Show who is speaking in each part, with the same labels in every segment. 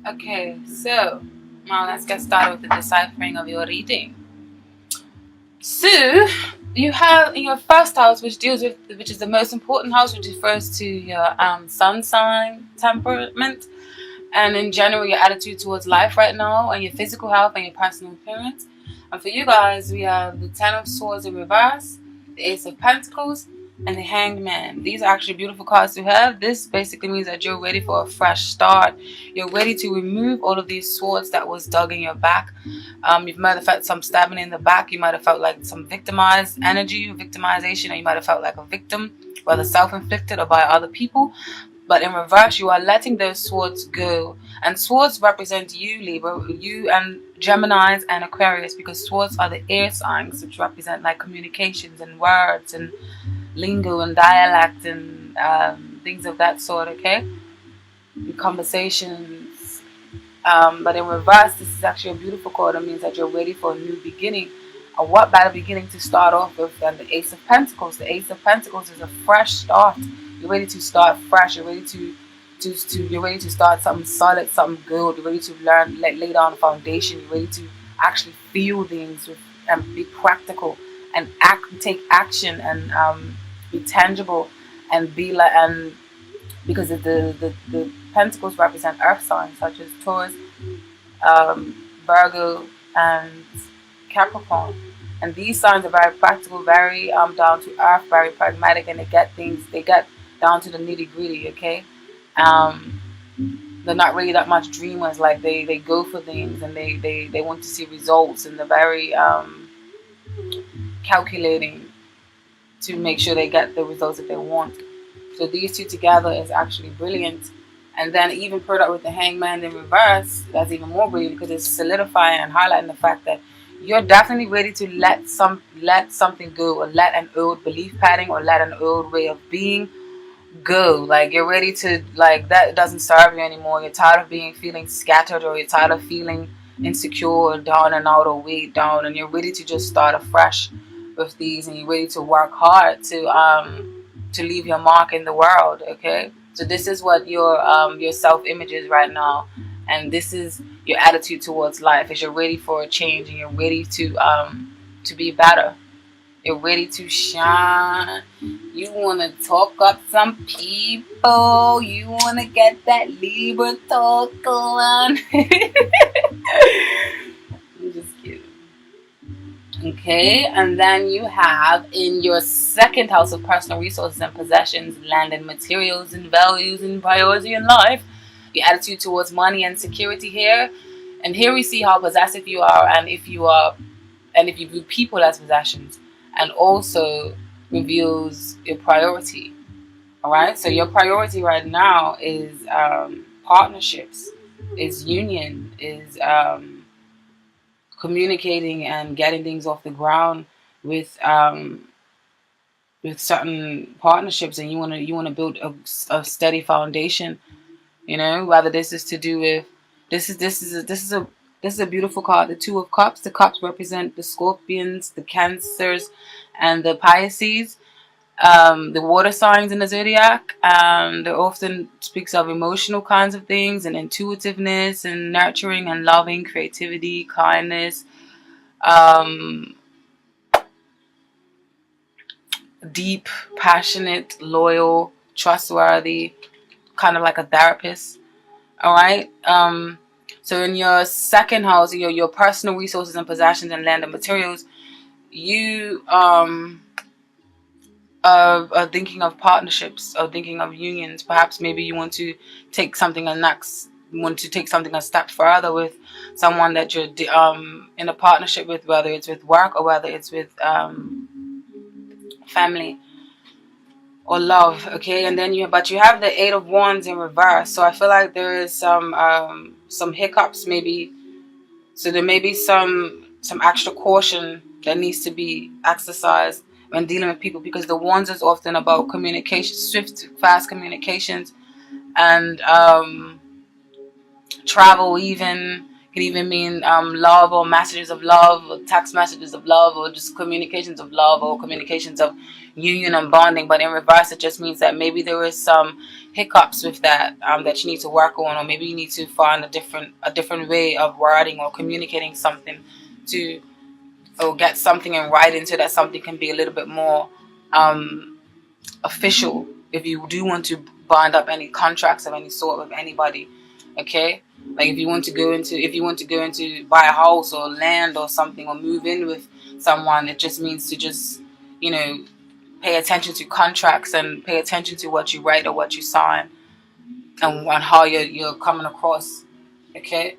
Speaker 1: Okay, so now let's get started with the deciphering of your reading. So you have in your first house, which is the most important house, which refers to your sun sign temperament, and in general your attitude towards life right now, and your physical health and your personal appearance. And for you guys, we have the Ten of Swords in reverse, the Ace of Pentacles, and the Hanged Man. These are actually beautiful cards to have. This basically means that you're ready for a fresh start. You're ready to remove all of these swords that was dug in your back. You might have felt some stabbing in the back. You might have felt like some victimized energy, victimization, or you might have felt like a victim, whether self-inflicted or by other people. But in reverse, you are letting those swords go. And swords represent you, Libra, you and Geminis and Aquarius, because swords are the air signs, which represent like communications and words and lingo and dialect and things of that sort, okay? Conversations. But in reverse, this is actually a beautiful card. It means that you're ready for a new beginning. A what better beginning to start off with than the Ace of Pentacles? The Ace of Pentacles is a fresh start. You're ready to start fresh. You're ready to you're ready to start something solid, something good. You're ready to learn, lay down a foundation. You're ready to actually feel things and be practical and take action and be tangible and be like because the pentacles represent earth signs such as Taurus, Virgo, and Capricorn. And these signs are very practical, very down to earth, very pragmatic, and they get down to the nitty gritty. Okay, they're not really that much dreamers. Like they go for things and they want to see results, and they're very calculating to make sure they get the results that they want. So these two together is actually brilliant. And then even paired up with the Hangman in reverse, that's even more brilliant because it's solidifying and highlighting the fact that you're definitely ready to let something go, or let an old belief pattern or let an old way of being go. Like you're ready to, like, that doesn't serve you anymore. You're tired of feeling scattered, or you're tired of feeling insecure or down and out or weighed down, and you're ready to just start afresh with these, and you're ready to work hard to leave your mark in the world. Okay, so this is what your self-image is right now, and this is your attitude towards life. Is you're ready for a change, and you're ready to be better. You're ready to shine. You want to talk up some people. You want to get that Libra talk on. I'm just kidding. Okay, and then you have in your second house of personal resources and possessions, land and materials and values and priority in life, your attitude towards money and security here. And here we see how possessive you are, and if you view people as possessions, and also reveals your priority. All right, so your priority right now is partnerships, is union, is communicating and getting things off the ground with certain partnerships, and you want to build a steady foundation. You know, whether this is to do with this is a beautiful card, the Two of Cups. The cups represent the Scorpions, the Cancers, and the Pisces. The water signs in the zodiac. They often speaks of emotional kinds of things and intuitiveness and nurturing and loving, creativity, kindness, deep, passionate, loyal, trustworthy, kind of like a therapist. All right. So in your second house, your personal resources and possessions and land and materials, you are thinking of partnerships, or thinking of unions. Perhaps maybe you want to take something a step further with someone that you're in a partnership with, whether it's with work or whether it's with family or love. Okay, and then you have the Eight of Wands in reverse, so I feel like there is some hiccups maybe. So there may be some extra caution that needs to be exercised when dealing with people, because the Wands is often about communication, swift, fast communications, and travel. Even can even mean love, or messages of love, or text messages of love, or just communications of love, or communications of union and bonding. But in reverse, it just means that maybe there is some hiccups with that, that you need to work on, or maybe you need to find a different way of wording or communicating something to, or get something in writing so that something can be a little bit more official if you do want to bind up any contracts of any sort with anybody. Okay, like if you want to go into buy a house or land or something, or move in with someone, it just means to just, you know, pay attention to contracts and pay attention to what you write or what you sign, and how you're coming across. Okay.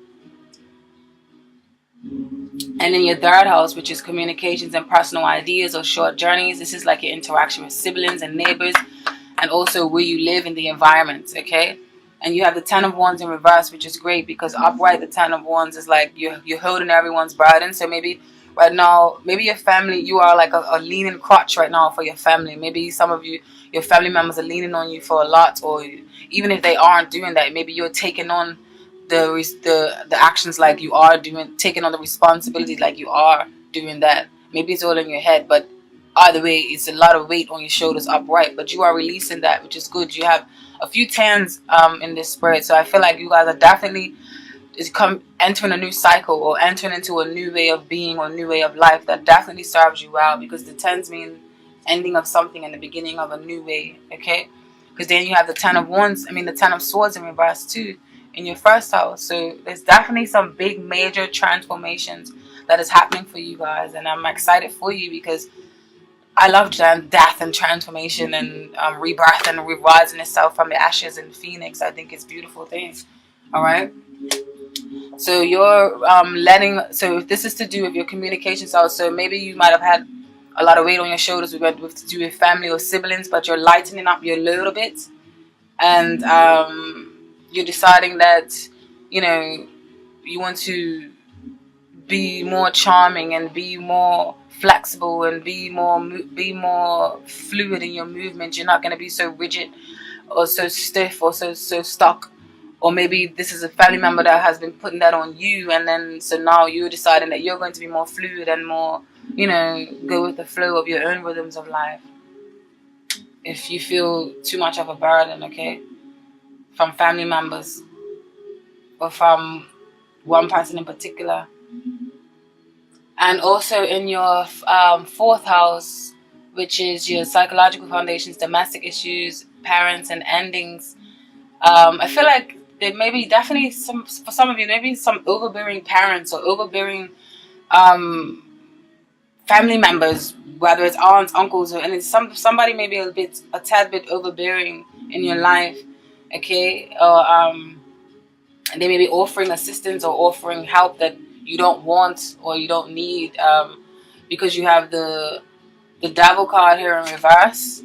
Speaker 1: And then your third house, which is communications and personal ideas or short journeys. This is like your interaction with siblings and neighbors, and also where you live in the environment. Okay. And you have the Ten of Wands in reverse, which is great because upright, the Ten of Wands is like you're holding everyone's burden. So maybe right now, maybe your family, you are like a leaning crutch right now for your family. Maybe some of you, your family members are leaning on you for a lot, or even if they aren't doing that, maybe you're taking on the actions like you are doing, taking on the responsibility like you are doing that. Maybe it's all in your head, but either way, it's a lot of weight on your shoulders upright, but you are releasing that, which is good. You have a few tens in this spirit, so I feel like you guys are definitely entering a new cycle, or entering into a new way of being, or a new way of life that definitely serves you well, because the tens mean ending of something and the beginning of a new way. Okay, because then you have the the Ten of Swords in reverse too in your first house. So there's definitely some big major transformations that is happening for you guys, and I'm excited for you because I love death and transformation and rebirth and rerising itself from the ashes and phoenix. I think it's a beautiful thing. All right. So you're so if this is to do with your communications also, maybe you might have had a lot of weight on your shoulders with to do with family or siblings, but you're lightening up your load a bit, and you're deciding that, you know, you want to be more charming and be more flexible and be more fluid in your movement. You're not going to be so rigid or so stiff or so stuck. Or maybe this is a family member that has been putting that on you, and then so now you're deciding that you're going to be more fluid and more, you know, go with the flow of your own rhythms of life. If you feel too much of a burden, okay, from family members or from one person in particular. And also in your fourth house, which is your psychological foundations, domestic issues, parents, and endings. I feel like there may be definitely for some of you, maybe some overbearing parents or overbearing family members, whether it's aunts, uncles, or, and it's somebody maybe a tad bit overbearing in your life, okay, or they may be offering assistance or offering help that you don't want or you don't need, because you have the Devil card here in reverse,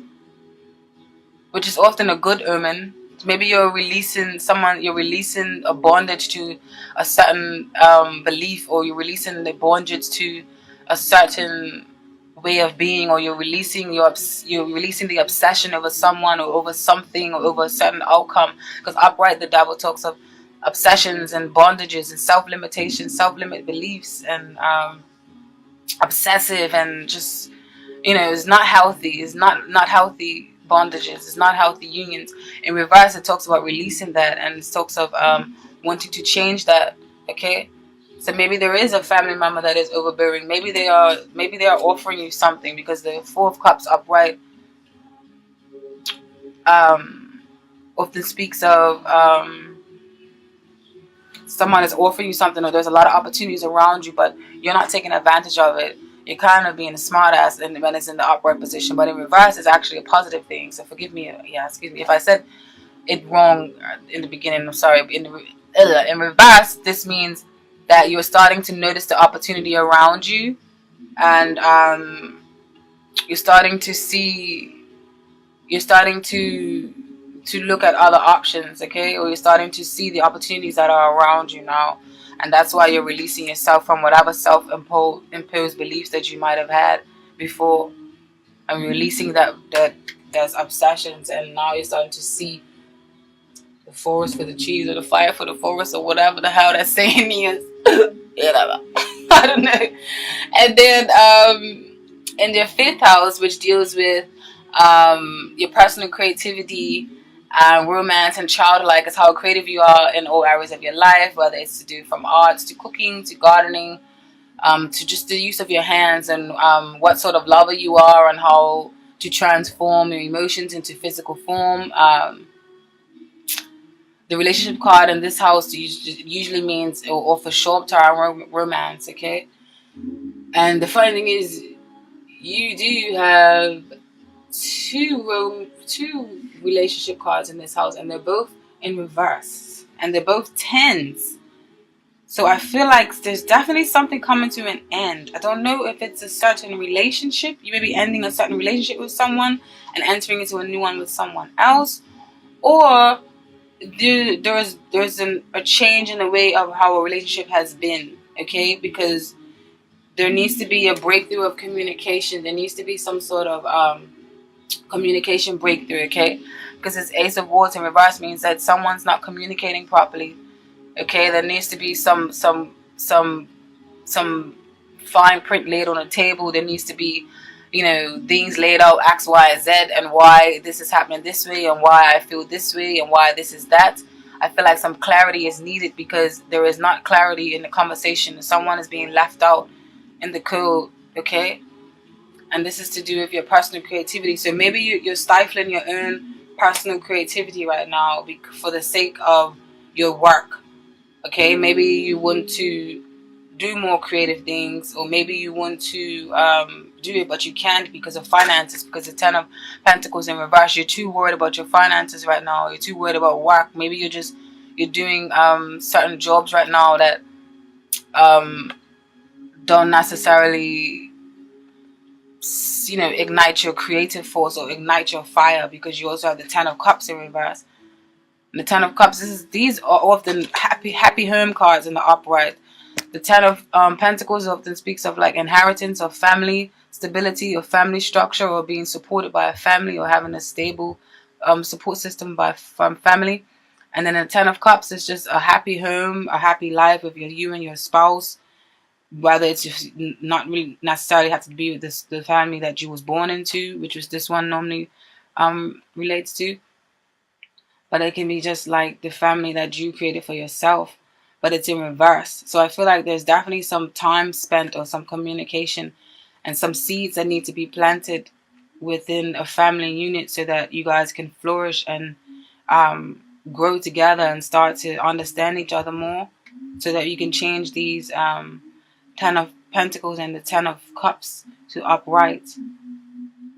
Speaker 1: which is often a good omen. Maybe you're releasing a bondage to a certain belief, or you're releasing the bondage to a certain way of being, or you're releasing the obsession over someone or over something or over a certain outcome. Because upright, the Devil talks of obsessions and bondages and self-limitation, self-limit beliefs, and obsessive, and just, you know, it's not healthy. It's not healthy bondages. It's not healthy unions. In reverse, it talks about releasing that, and it talks of wanting to change that. Okay, so maybe there is a family member that is overbearing. Maybe they are offering you something, because the Four of Cups upright often speaks of someone is offering you something, or there's a lot of opportunities around you, but you're not taking advantage of it. You're kind of being a smart ass when it's in the upright position, but in reverse it's actually a positive thing. So excuse me if I said it wrong in the beginning. I'm sorry. In reverse, this means that you're starting to notice the opportunity around you, and you're starting to look at other options, okay? Or you're starting to see the opportunities that are around you now. And that's why you're releasing yourself from whatever self-imposed beliefs that you might have had before. And releasing there's obsessions, and now you're starting to see the forest for the trees, or the fire for the forest, or whatever the hell that saying is. I don't know. And then in your fifth house, which deals with your personal creativity Romance and childlike is how creative you are in all areas of your life, whether it's to do from arts to cooking to gardening, to just the use of your hands, and what sort of lover you are, and how to transform your emotions into physical form. The relationship card in this house usually means or offers short-term romance, okay? And the funny thing is, you do have two relationship cards in this house, and they're both in reverse, and they're both tens. So I feel like there's definitely something coming to an end. I don't know if it's a certain relationship. You may be ending a certain relationship with someone and entering into a new one with someone else, or there's a change in the way of how a relationship has been. Okay, because there needs to be a breakthrough of communication. There needs to be some sort of communication breakthrough. Okay, because it's Ace of Wands in reverse means that someone's not communicating properly. Okay, there needs to be some fine print laid on a table. There needs to be, things laid out, X, Y, Z, and why this is happening this way, and why I feel this way, and why this is that. I feel like some clarity is needed because there is not clarity in the conversation. Someone is being left out in the code, okay? And this is to do with your personal creativity. So maybe you're stifling your own personal creativity right now for the sake of your work, okay? Maybe you want to do more creative things, or maybe you want to do it but you can't because of finances, because the Ten of Pentacles in reverse, you're too worried about your finances right now, you're too worried about work. Maybe you're doing certain jobs right now that don't necessarily ignite your creative force or ignite your fire, because you also have the Ten of Cups in reverse. And the Ten of Cups, these are often happy home cards in the upright. The Ten of Pentacles often speaks of like inheritance, of family stability, or family structure, or being supported by a family, or having a stable support system from family. And then the Ten of Cups is just a happy home, a happy life with you and your spouse. Whether it's just not really necessarily have to be with the family that you was born into, which was this one normally relates to. But it can be just like the family that you created for yourself, but it's in reverse. So I feel like there's definitely some time spent or some communication and some seeds that need to be planted within a family unit so that you guys can flourish and grow together and start to understand each other more, so that you can change these Ten of Pentacles and the Ten of Cups to upright,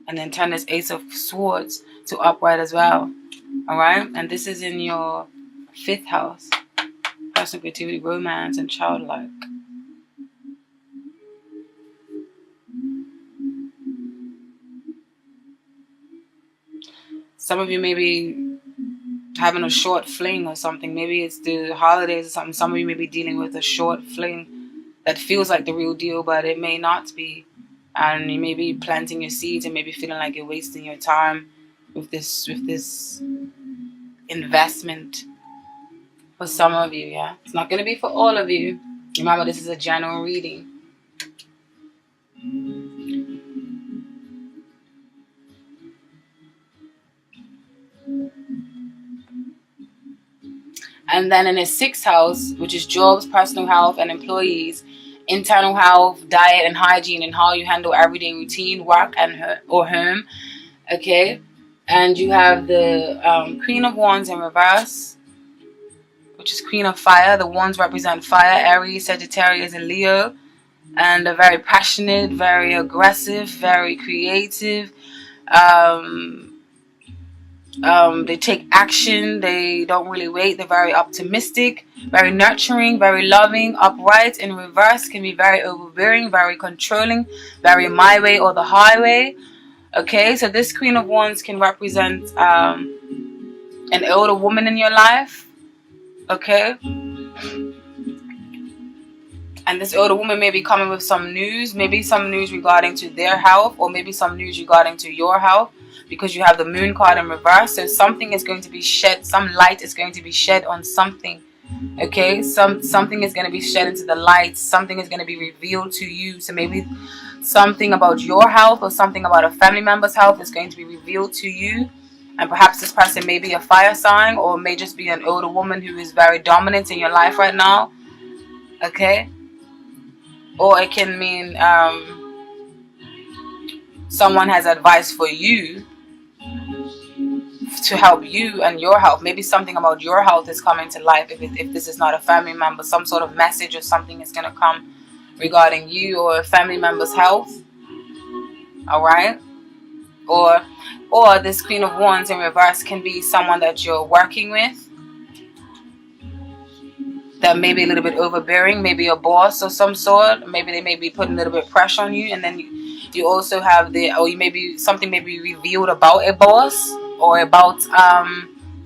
Speaker 1: and then turn this Ace of Swords to upright as well. Alright, and this is in your 5th house. Personal creativity, romance, and childlike. Some of you may be having a short fling or something. Maybe it's the holidays or something. Some of you may be dealing with a short fling that feels like the real deal, but it may not be. And you may be planting your seeds and maybe feeling like you're wasting your time with this investment. For some of you, yeah. It's not going to be for all of you. Remember, this is a general reading. And then in his 6th house, which is jobs, personal health, and employees, internal health, diet, and hygiene, and how you handle everyday routine, work, and or home. Okay? And you have the Queen of Wands in reverse, which is Queen of Fire. The wands represent fire, Aries, Sagittarius, and Leo. And they're very passionate, very aggressive, very creative. They take action. They don't really wait. They're very optimistic, very nurturing, very loving. Upright in reverse can be very overbearing, very controlling, very my way or the highway. Okay, so this Queen of Wands can represent an older woman in your life. Okay, and this older woman may be coming with some news, maybe some news regarding to their health, or maybe some news regarding to your health, because you have the Moon card in reverse. So something is going to be shed, some light is going to be shed on something. Okay, something is going to be shed into the light, something is going to be revealed to you. So maybe something about your health or something about a family member's health is going to be revealed to you. And perhaps this person may be a fire sign, or may just be an older woman who is very dominant in your life right now. Okay? Or it can mean someone has advice for you to help you and your health. Maybe something about your health is coming to life. If this is not a family member, some sort of message or something is going to come regarding you or a family member's health. All right? Or this Queen of Wands in reverse can be someone that you're working with that may be a little bit overbearing, maybe a boss of some sort. Maybe they may be putting a little bit of pressure on you, and then you also have or you maybe something may be revealed about a boss or about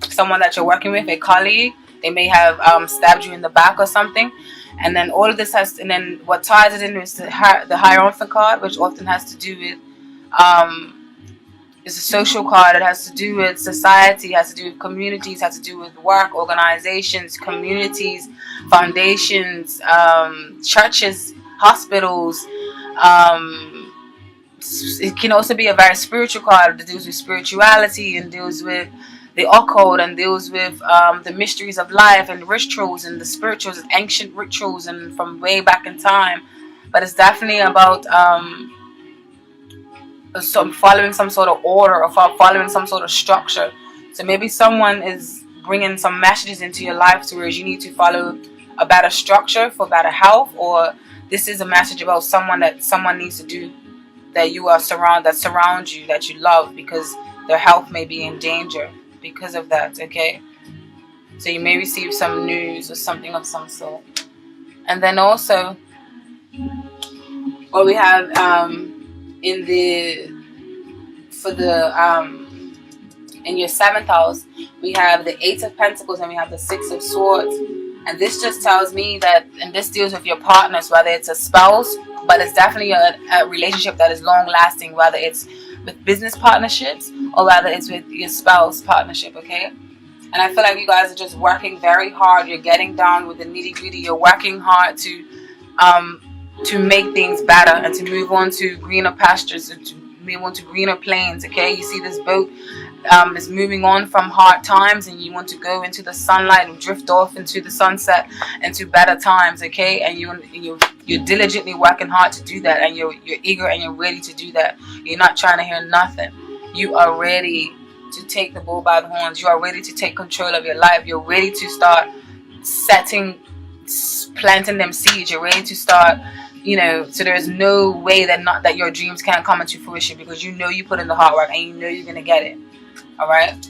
Speaker 1: someone that you're working with, a colleague. They may have stabbed you in the back or something. And then all of this and then what ties it in is the Hierophant card, which often has to do with it's a social card. It has to do with society, has to do with communities, has to do with work, organizations, communities, foundations, churches, hospitals. It can also be a very spiritual card that deals with spirituality and deals with the occult and deals with the mysteries of life and rituals and the spirituals and ancient rituals and from way back in time. But it's definitely about following some sort of order or following some sort of structure. So maybe someone is bringing some messages into your life to where you need to follow a better structure for better health, or this is a message about someone that someone needs to do that surround you, that you love, because their health may be in danger because of that. Okay, so you may receive some news or something of some sort. And then also what we have in your 7th house, we have the 8 of Pentacles and we have the 6 of Swords. And this just tells me that, and this deals with your partners, whether it's a spouse, but it's definitely a relationship that is long lasting, whether it's with business partnerships or whether it's with your spouse partnership. Okay, and I feel like you guys are just working very hard. You're getting down with the nitty gritty. You're working hard to make things better and to move on to greener pastures and to move on to greener plains. Okay, you see this boat is moving on from hard times, and you want to go into the sunlight and drift off into the sunset into better times. Okay, and you're diligently working hard to do that, and you're eager and you're ready to do that. You're not trying to hear nothing. You are ready to take the bull by the horns. You are ready to take control of your life. You're ready to start planting them seeds. You're ready to start, so there's no way that your dreams can't come into fruition, because you put in the hard work and you're gonna get it. All right,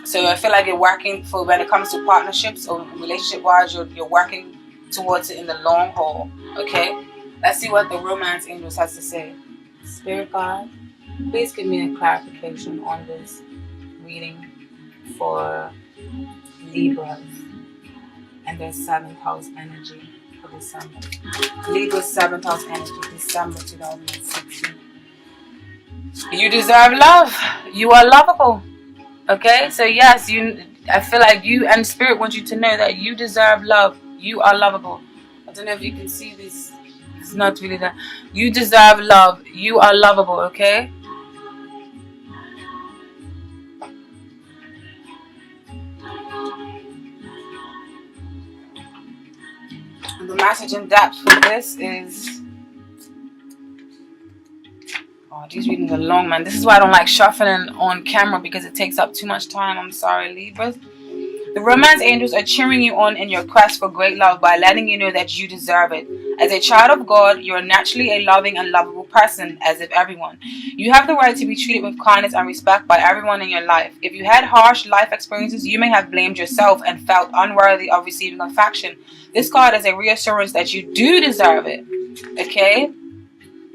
Speaker 1: so I feel like you're working for, when it comes to partnerships or relationship wise, you're working towards it in the long haul. Okay, let's see what the Romance Angels has to say. Spirit God, please give me a clarification on this reading for Libras and their 7th house energy for December. Libra's 7th house energy, December 2016. You deserve love. You are lovable. Okay, so yes, I feel like you and Spirit wants you to know that you deserve love. You are lovable. I don't know if you can see this. It's not really that. You deserve love. You are lovable. Okay. The message in depth for this is, these readings are long, man. This is why I don't like shuffling on camera, because it takes up too much time. I'm sorry, Libras. The Romance Angels are cheering you on in your quest for great love by letting you know that you deserve it. As a child of God, you are naturally a loving and lovable person, as if everyone. You have the right to be treated with kindness and respect by everyone in your life. If you had harsh life experiences, you may have blamed yourself and felt unworthy of receiving affection. This card is a reassurance that you do deserve it. Okay?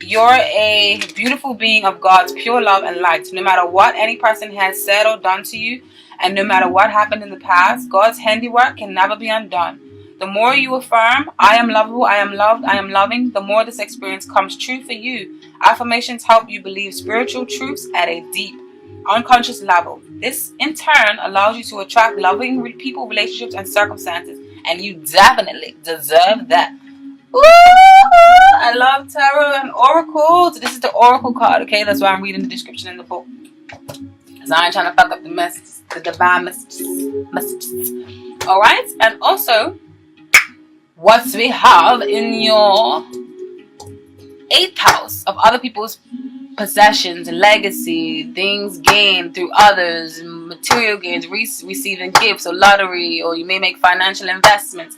Speaker 1: You're a beautiful being of God's pure love and light. No matter what any person has said or done to you, and no matter what happened in the past, God's handiwork can never be undone. The more you affirm, I am lovable, I am loved, I am loving, the more this experience comes true for you. Affirmations help you believe spiritual truths at a deep, unconscious level. This, in turn, allows you to attract loving people, relationships, and circumstances. And you definitely deserve that. Ooh, I love tarot and oracle. So this is the oracle card, okay? That's why I'm reading the description in the book. So I ain't trying to fuck up the messages, the divine messages. Alright? And also, what we have in your 8th house of other people's possessions, legacy, things gained through others, material gains, receiving gifts or lottery, or you may make financial investments.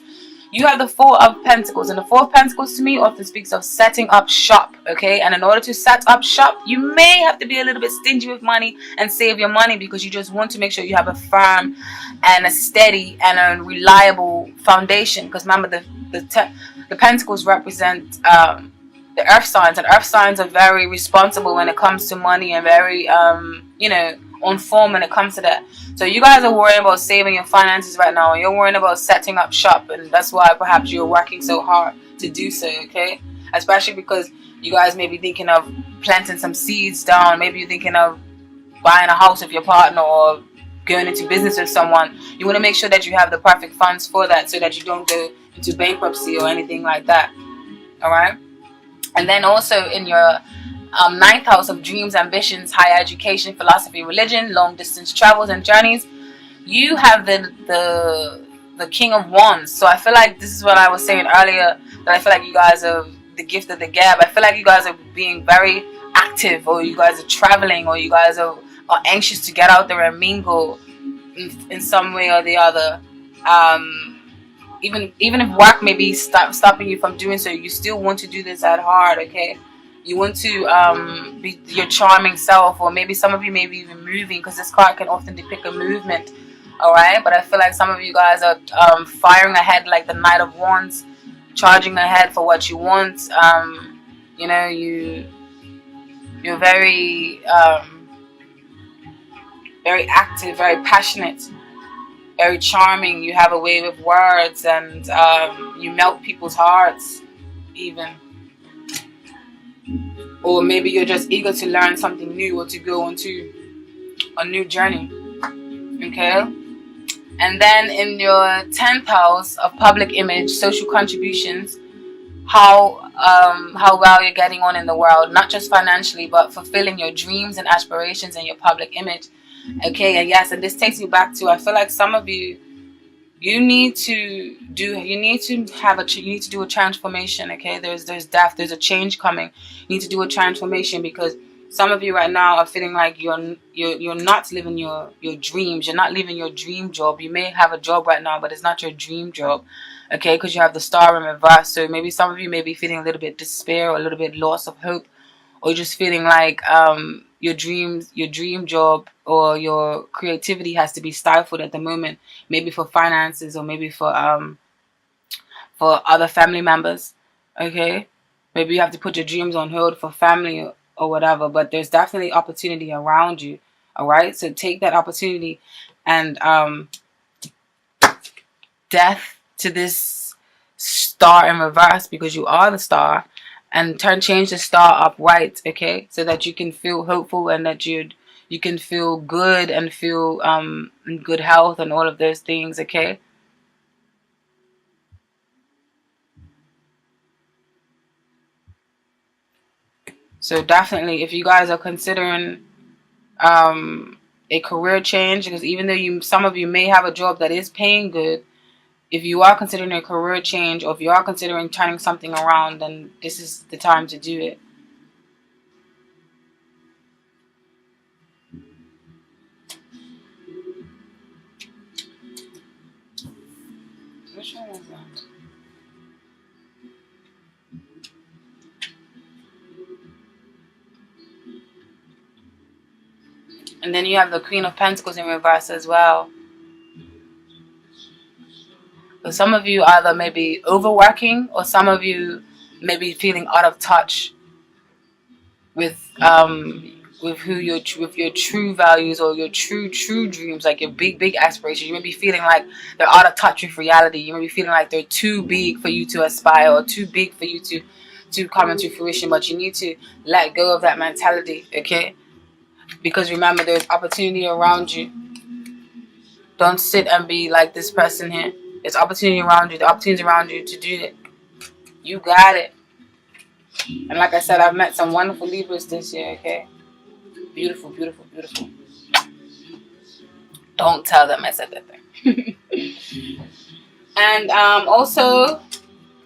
Speaker 1: You have the 4 of Pentacles, and the 4 of Pentacles to me often speaks of setting up shop, okay? And in order to set up shop, you may have to be a little bit stingy with money and save your money, because you just want to make sure you have a firm and a steady and a reliable foundation. Because remember, the Pentacles represent the earth signs, and earth signs are very responsible when it comes to money, and very on form when it comes to that. So you guys are worrying about saving your finances right now, and you're worrying about setting up shop, and that's why perhaps you're working so hard to do so, okay? Especially because you guys may be thinking of planting some seeds down. Maybe you're thinking of buying a house with your partner, or going into business with someone. You want to make sure that you have the perfect funds for that, so that you don't go into bankruptcy or anything like that. All right? And then also in your 9th house of dreams, ambitions, higher education, philosophy, religion, long distance travels and journeys, you have the King of Wands. So I feel like this is what I was saying earlier, that I feel like you guys are the gift of the gab. I feel like you guys are being very active, or you guys are traveling, or you guys are anxious to get out there and mingle in some way or the other. Even if work may be stopping you from doing so, you still want to do this at heart, okay? You want to be your charming self, or maybe some of you may be even moving, because this card can often depict a movement, all right? But I feel like some of you guys are firing ahead like the Knight of Wands, charging ahead for what you want. You're very very active, very passionate, very charming. You have a way with words, and you melt people's hearts even. Or maybe you're just eager to learn something new, or to go into a new journey, okay? And then in your 10th house of public image, social contributions, how well you're getting on in the world, not just financially, but fulfilling your dreams and aspirations and your public image, okay? And yes, and this takes me back to, I feel like some of you, you need to do a transformation, okay? There's death, there's a change coming. You need to do a transformation, because some of you right now are feeling like you're not living your dreams. You're not living your dream job. You may have a job right now, but it's not your dream job, okay? Because you have the star in reverse. So maybe some of you may be feeling a little bit despair, or a little bit loss of hope, or just feeling like your dream job or your creativity has to be stifled at the moment, maybe for finances, or maybe for other family members, okay? Maybe you have to put your dreams on hold for family or whatever, but there's definitely opportunity around you, all right? So take that opportunity and death to this star in reverse, because you are the star, and change the star upright, okay? So that you can feel hopeful, and that you can feel good, and feel in good health, and all of those things, okay? So definitely, if you guys are considering a career change, because even though some of you may have a job that is paying good, if you are considering a career change, or if you are considering turning something around, then this is the time to do it. Which one is that? And then you have the Queen of Pentacles in reverse as well. So some of you either may be overworking, or some of you may be feeling out of touch with your true values, or your true dreams, like your big aspirations. You may be feeling like they're out of touch with reality. You may be feeling like they're too big for you to aspire, or too big for you to come into fruition. But you need to let go of that mentality, okay? Because remember, there's opportunity around you. Don't sit and be like this person here. There's opportunity around you. The opportunities around you to do it. You got it. And like I said, I've met some wonderful Libras this year, okay? Beautiful, beautiful, beautiful. Don't tell them I said that thing. And also,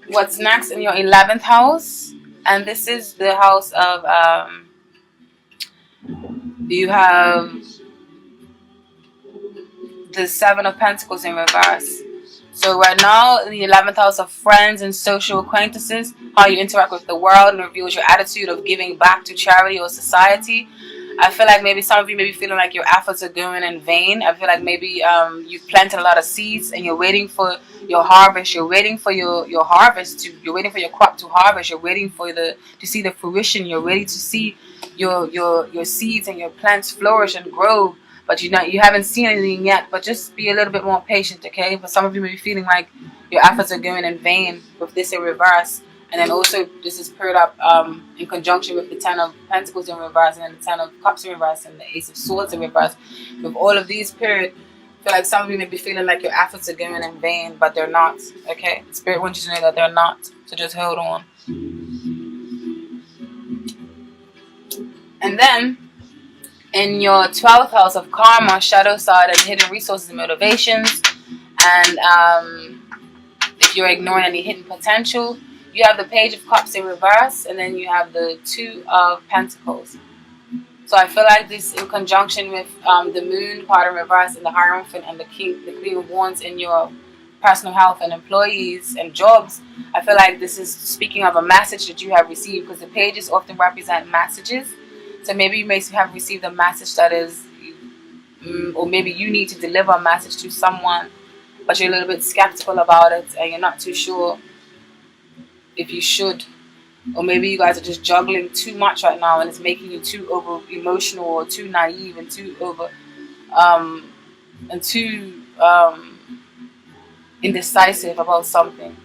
Speaker 1: what's next in your 11th house? And this is the house of, you have the Seven of Pentacles in reverse. So right now, in the 11th house of friends and social acquaintances, how you interact with the world and reveals your attitude of giving back to charity or society. I feel like maybe some of you may be feeling like your efforts are going in vain. I feel like maybe you've planted a lot of seeds and you're waiting for your harvest. You're waiting for your harvest you're waiting for your crop to harvest. You're waiting for to see the fruition. You're ready to see your seeds and your plants flourish and grow. But you haven't seen anything yet. But just be a little bit more patient, okay? But some of you may be feeling like your efforts are going in vain with this in reverse. And then also this is paired up in conjunction with the Ten of Pentacles in reverse, and then the Ten of Cups in reverse, and the Ace of Swords in reverse. With all of these paired, I feel like some of you may be feeling like your efforts are going in vain, but they're not, okay? Spirit wants you to know that they're not. So just hold on. And then in your 12th house of karma, shadow side, and hidden resources and motivations, and if you're ignoring any hidden potential, you have the Page of Cups in reverse, and then you have the Two of Pentacles. So I feel like this, in conjunction with the Moon part in reverse, and the Hierophant, and the Queen of Wands in your personal health and employees and jobs, I feel like this is speaking of a message that you have received, because the pages often represent messages. So maybe you may have received a message that is, or maybe you need to deliver a message to someone, but you're a little bit skeptical about it, and you're not too sure if you should. Or maybe you guys are just juggling too much right now, and it's making you too over emotional, or too naive, and too over and too indecisive about something.